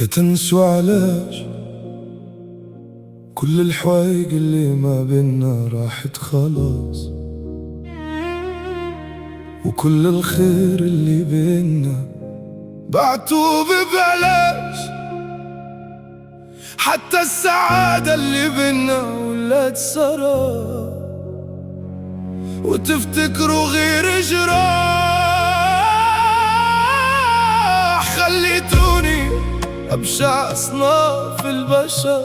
كتنس وعلاش كل الحوايج اللي ما بينا راحت خلاص، وكل الخير اللي بينا بعتوه ببلاش، حتى السعادة اللي بينا ولات سراب، وتفتكروا غير جراح. خليتوني أبشع أصناف البشر،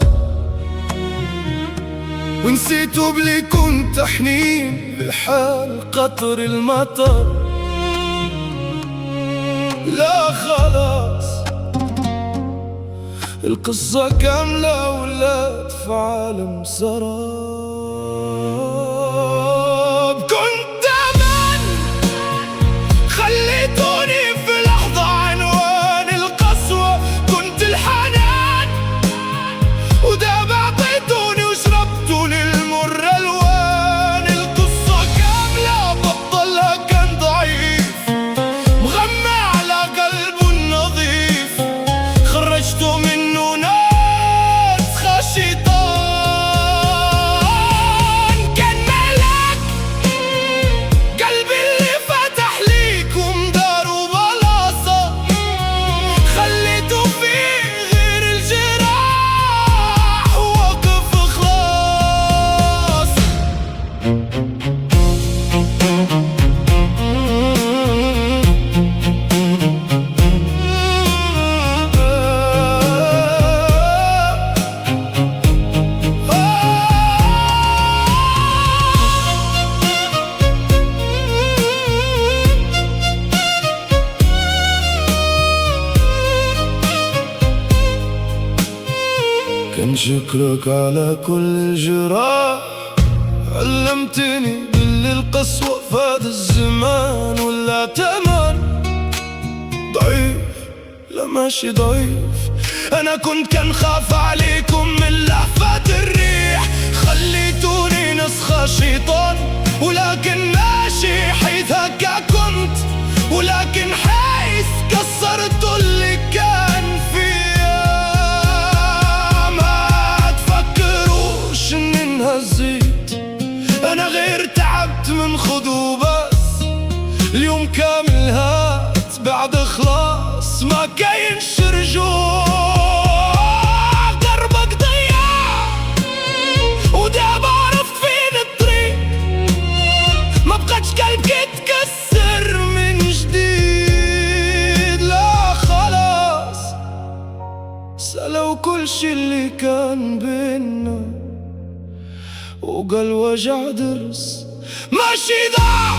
ونسيتوا بلي كنت حنين بالحال قطر المطر. لا خلاص القصة كاملة ولات في عالم سراب. كنت أمان خليتوني في لحظة عنوان القسوة، كنت الحنان وداب عطيتوني وشربتوني المر ألوان. القصة كاملة بطلها كان ضعيف مغمى على قلبه النظيف، خرجتوا منه نسخة شيطان. كان ملك قلبي اللي فتح ليكم دار وبلاصة، خليتوا فيه غير الجراح ووقف خلاص. كان شكرك على كل الجراح، علمتني باللي القسوة فات الزمان ولا تمن. ضعيف لا ماشي ضعيف، أنا كان خاف عليكم من لهفات الريح. خليتوني نسخة شيطان ولكن ماشي حيث هكا كنت، ولكن حيث كسرتوا اللي كان فيا. ما تفكروش إني انهزيت، أنا غير تعبت من خدو بس. اليوم كامل هات بعد خلاص ما كاينش رجوع. قربك ضياع وداب عرفت فين الطريق، ما بقتش قلبك يتكسر من جديد. لا خلاص سلوا كل شي اللي كان بينا، وقال وجع درس ماشي ضاع.